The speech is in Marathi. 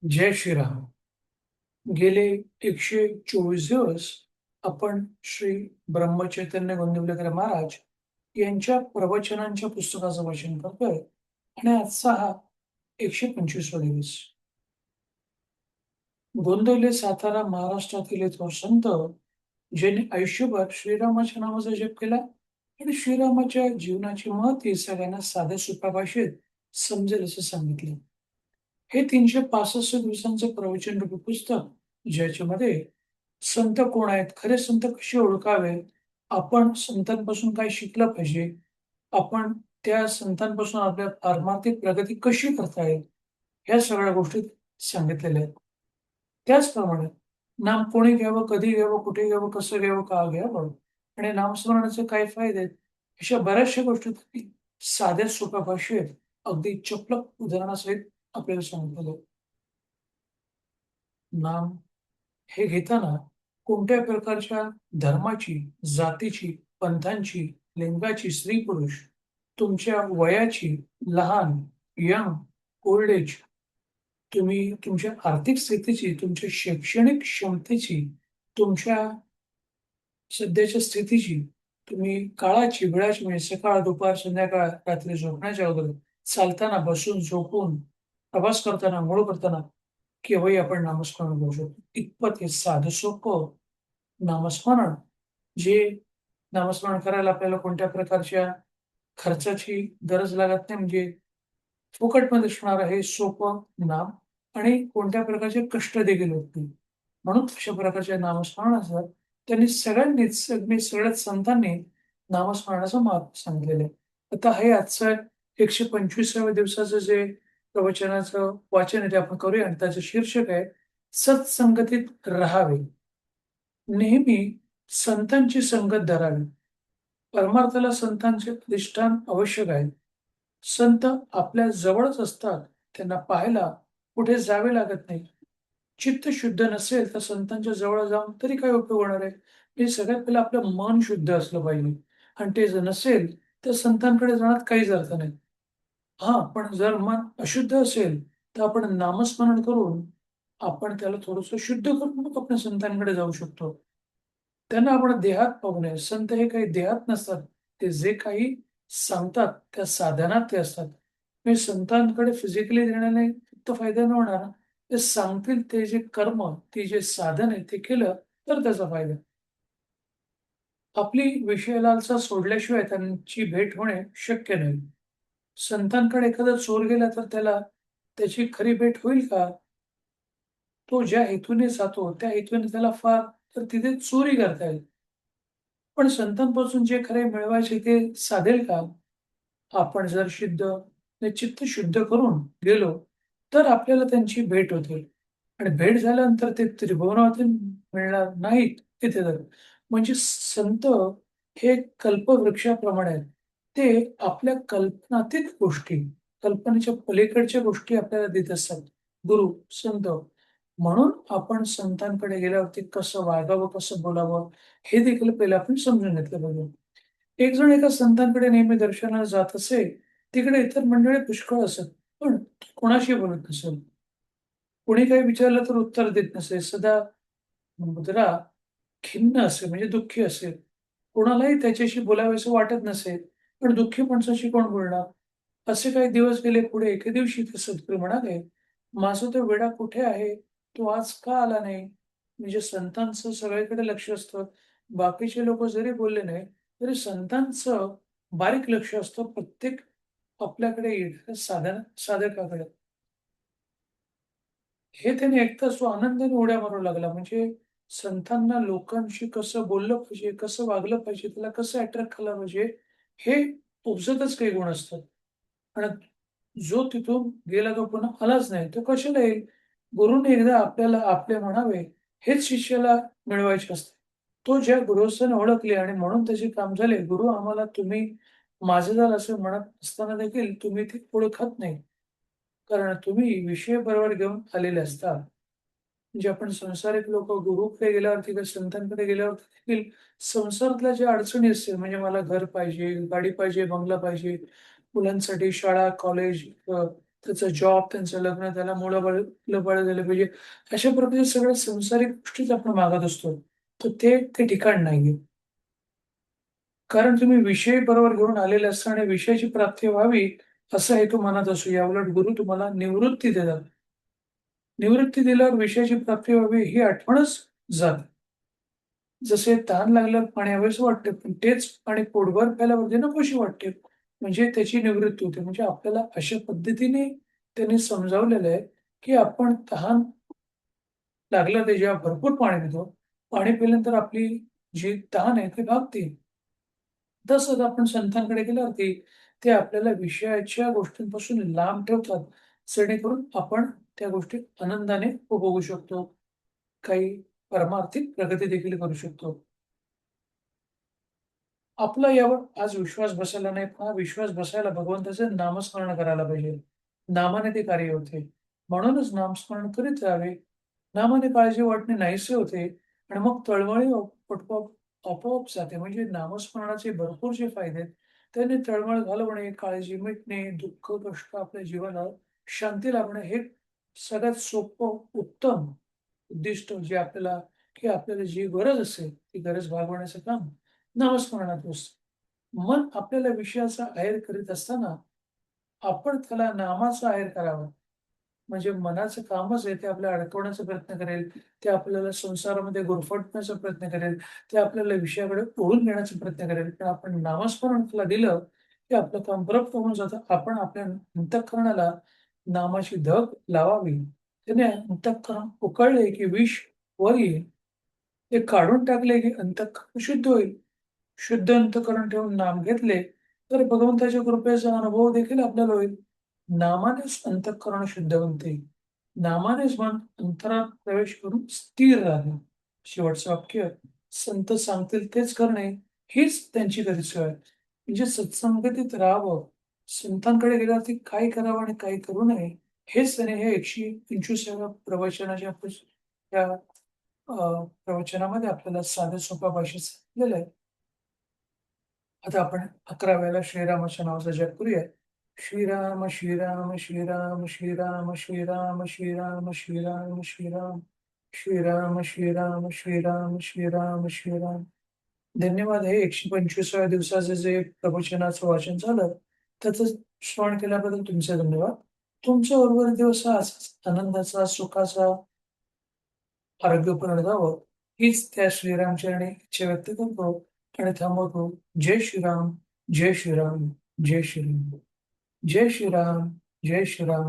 जय श्रीराम. गेले 124 दिवस आपण श्री ब्रह्मचैतन्य गोंदिवलेकर महाराज यांच्या प्रवचनांच्या पुस्तकाचं वाचन करतोय आणि आजचा हा 125वा दिवस. गोंदवले, सातारा, महाराष्ट्रातील एक थोर संत ज्यांनी आयुष्यभर श्रीरामाच्या नावाचा जप केला आणि श्रीरामाच्या जीवनाची महती सगळ्यांना साध्या सोप्या भाषेत समजेल असं सांगितलं. हे 365 दिवसांचं प्रवचन रूपी पुस्तक, ज्याच्यामध्ये संत कोण आहेत, खरे संत कसे ओळखावे, आपण संतांपासून काय शिकलं पाहिजे, आपण त्या संतांपासून आपल्या पारमार्थिक प्रगती कशी करता येईल, ह्या सगळ्या गोष्टी सांगितलेल्या आहेत. त्याचप्रमाणे नाम कोणी घ्यावं, कधी घ्यावं, कुठे घ्यावं, कसं घ्यावं, का घ्यावं आणि नामस्मरणाचे काय फायदे आहेत, अशा बऱ्याचशा गोष्टी त्यांनी साध्या सोप्या भाषेत अगदी चपलक उदाहरणासहित आपल्याला सांगितलेलं आहे. नाम हे घेताना कोणत्या प्रकारच्या धर्माची, जातीची, पंथांची, लिंगाची, स्त्री-पुरुष, तुमच्या वयाची, लहान, यंग, ओल्ड एज, तुम्ही तुमच्या आर्थिक स्थितीची, तुमच्या शैक्षणिक क्षमतेची, तुमच्या सध्याच्या स्थितीची, तुम्ही काळाची, वेळाची म्हणजे सकाळ, दुपार, संध्याकाळ, रात्री झोपण्याच्या अगोदर, चालताना, बसून, झोपून, प्रवास करताना, अंघोळ करताना केव्हाही आपण नामस्मरण करू शकतो. इतपत हे साधं सोपं नामस्मरण, जे नामस्मरण करायला आपल्याला कोणत्या प्रकारच्या खर्चाची गरज लागत नाही, म्हणजे फुकटमध्ये असणारं हे सोपं नाम आणि कोणत्या प्रकारचे कष्ट देखील होत नाही. म्हणून अशा प्रकारच्या नामस्मरणाचं त्यांनी सगळ्यांनीच, अगदी सगळ्याच संतांनी नामस्मरणाचं महत्त्व सांगितलेलं आहे. आता हे आजचं 125व्या दिवसाचं जे प्रवचनाचं वाचन आहे ते आपण करूया आणि त्याचं शीर्षक आहे, सत्संगतीत राहावे. नेहमी संतांची संगत धरावी. परमार्थाला संतांचे अधिष्ठान आवश्यक आहे. संत आपल्या जवळच असतात. त्यांना पाहायला कुठे जावे लागत नाही. चित्त शुद्ध नसेल तर संतांच्या जवळ जाऊन तरी काय उपयोग होणार आहे? हे सगळ्यात पहिलं आपलं मन शुद्ध असलं पाहिजे आणि ते जर नसेल तर संतांकडे जाण्यात काहीच अर्थ नाही. हां, पण जर मन अशुद्ध असेल, तर आपण नामस्मरण करून आपण त्याला थोडंसं शुद्ध करून मग आपण संतांकडे जाऊ शकतो. त्यांना आपण देहात पाहू नये. संत हे काही देहात नसतात. ते जे काही सांगतात त्या साधनात ते असतात. म्हणजे संतांकडे फिजिकली जाण्याने फक्त फायदा नाही होणार. ते सांगतील ते जे कर्म, ते जे साधन आहे ते केलं तर त्याचा फायदा. आपली विषय लालसा सोडल्याशिवाय त्यांची भेट होणे शक्य नाही. संतांकडे एखादा चोर गेला तर त्याला त्याची खरी भेट होईल का? तो ज्या हेतूने जातो, त्या हेतूने त्याला फार तर तिथे चोरी करता येईल. पण संतांपासून जे खरे मिळवायचे ते साधेल का? आपण जर चित्त शुद्ध करून गेलो, तर आपल्याला त्यांची भेट होते आणि भेट झाल्यानंतर ते त्रिभुवनातील मिळणार नाहीत तिथे तर. म्हणजे संत हे कल्पवृक्षाप्रमाणे आहेत. ते आपल्या कल्पनातीत गोष्टी, कल्पनेच्या पलीकडच्या गोष्टी आपल्याला देत असतात. गुरु, संत. म्हणून आपण संतांकडे गेल्यावरती कसं वागावं, कसं बोलावं, हे देखील पहिलं आपण समजून घेतलं पाहिजे. एक जण एका संतांकडे नेहमी दर्शनाला जात असे. तिकडे इतर मंडळी पुष्कळ असत. पण तो कोणाशी बोलत नसेल. कोणी काही विचारलं तर उत्तर देत नसे. सदा मुद्रा खिन्न असे म्हणजे दुःखी असेल. कोणालाही त्याच्याशी बोलावेसं वाटत नसेल. पण दुःखी माणसाशी कोण बोलणार? असे काही दिवस गेले पुढे. एके दिवशी ते सद्गुरू म्हणाले, "माझा तो वेडा कुठे आहे? तो आज का आला नाही?" म्हणजे संतांचं सगळीकडे लक्ष असतं. बाकीचे लोकं जरी बोलले नाही, तरी संतांचं बारीक लक्ष असतं प्रत्येक आपल्याकडे येणाऱ्या साधकाकडे. हे त्याने ऐकताच तो आनंदाने उड्या मारू लागला. म्हणजे संतांना लोकांशी कसं बोललं पाहिजे, कसं वागलं पाहिजे, त्याला कसं अट्रॅक्ट केलं पाहिजे, हे उपजतच काही गुण असतात. आणि जो तिथून गेला तो पुन्हा आलाच नाही. तो कशाला येईल? गुरुने एकदा आपल्याला आपले म्हणावे, हेच शिष्याला मिळवायचे असते. तो ज्या गृहस्थाने ओळखले आणि म्हणून त्याचे काम झाले. गुरु आम्हाला तुम्ही माझे झालं असं म्हणत असताना देखील तुम्ही ते ओळखत नाही. कारण तुम्ही विषय बरोबर घेऊन आलेले असता. म्हणजे आपण संसारिक लोकं गुरूकडे गेल्यावरती किंवा संतांकडे गेल्यावरती देखील संसारातल्या ज्या अडचणी असतील म्हणजे मला घर पाहिजे, गाडी पाहिजे, बंगला पाहिजे, मुलांसाठी शाळा, कॉलेज, त्याचा जॉब, त्यांचं लग्न, त्याला मुलं-बाळ झाले पाहिजे. अशा प्रकारच्या सगळ्या संसारिक गोष्टीच आपण मागत असतो. तर ते ठिकाण नाहीये. कारण तुम्ही विषय बरोबर घेऊन आलेले असता आणि विषयाची प्राप्ती व्हावी, असा हेतू मनात असू. याउलट गुरु तुम्हाला निवृत्ती देतात. निवृत्ती दिल्यावर विषयाची प्राप्ती व्हावी ही आठवणच जाते. जसे तहान लागल्यावर पाणी हवेसं वाटते, पण तेच पाणी पोटभर प्यायल्यावरती नकोशी वाटते. म्हणजे त्याची निवृत्ती होते. म्हणजे आपल्याला अशा पद्धतीने त्यांनी समजावलेलं आहे, की आपण तहान लागलं ते जेव्हा भरपूर पाणी पितो, पाणी पिल्यानंतर आपली जी तहान आहे ती भागते. तसंच आपण संतांकडे गेल्यावरती ते आपल्याला विषयाच्या गोष्टींपासून लांब ठेवतात, जेणेकरून आपण त्या गोष्टी आनंदाने उपभोगू शकतो. काही परमार्थिक प्रगती देखील करू शकतो. आपला यावर आज विश्वास बसायला नाही, पण हा विश्वास बसायला भगवंताचं नामस्मरण करायला पाहिजे. नामाने ते कार्य होते. म्हणूनच नामस्मरण करीत राहावे. नामाने काळजी वाटणे नाहीसे होते आणि मग तळमळी आपोआप जाते. म्हणजे नामस्मरणाचे भरपूर जे फायदे आहेत, त्याने तळमळ घालवणे, काळजी मिटणे, दुःख, कष्ट आपल्या जीवनाला शांती लाभणे हे सगळ्यात सोपं, उत्तम उद्दिष्ट जे आपल्याला आपल्याला जी गरज असेल, ती गरज भागवण्याचं काम नामस्मरणात असतं. मन आपल्याला विषयाचा आहेर करीत असताना आपण त्याला नामाचा आहेर करावा. म्हणजे मनाचं कामच आहे ते आपल्याला अडकवण्याचा प्रयत्न करेल, ते आपल्याला संसारामध्ये गुरफटण्याचा प्रयत्न करेल, ते आपल्याला विषयाकडे ओढून नेण्याचा प्रयत्न करेल. पण आपण नामस्मरण त्याला दिलं, की आपलं काम बरं होऊन जातं. आपण आपल्या अंतःकरणाला नामाची धग लावावी. त्याने अंतःकरण उकळले, की विष वर येईल. ते काढून टाकले, की अंतःकरण शुद्ध होईल. शुद्ध अंतःकरण ठेवून नाम घेतले, तर भगवंताच्या कृपेचा अनुभव देखील आपल्याला होईल. नामानेच अंतःकरण शुद्ध बनते. नामानेच मन अंतरात प्रवेश करून स्थिर राहते. शेवटचं वाक्य, संत सांगतील तेच करणे, हीच त्यांची खरी सोय आहे. म्हणजे सत्संगतीत राहावं, संतांकडे गेल्यावरती काय करावं आणि काय करू नये, हेच त्याने हे 125व्या प्रवचनाच्या या प्रवचनामध्ये आपल्याला साध्या सोप्या भाषेत सांगितलेलं आहे. आता आपण 11व्याला श्रीरामाच्या नावाचा जप करूया. श्रीराम, श्रीराम, श्रीराम, श्रीराम, श्रीराम, श्रीराम, श्रीराम, श्रीराम, श्रीराम, श्रीराम, श्रीराम, श्रीराम, श्रीराम. धन्यवाद. हे 125व्या दिवसाचं जे प्रवचनाचं वाचन झालं, त्याचं श्रवण केल्याबद्दल तुमचे धन्यवाद. तुमचा उर्वरित दिवस हा असाच आनंदाचा, सुखाचा, आरोग्यपूर्ण जावं, हीच त्या श्रीरामचरणी इच्छा व्यक्त करतो आणि थांबवतो. जय श्रीराम, जय श्रीराम, जय श्रीराम, जय श्रीराम, जय श्रीराम.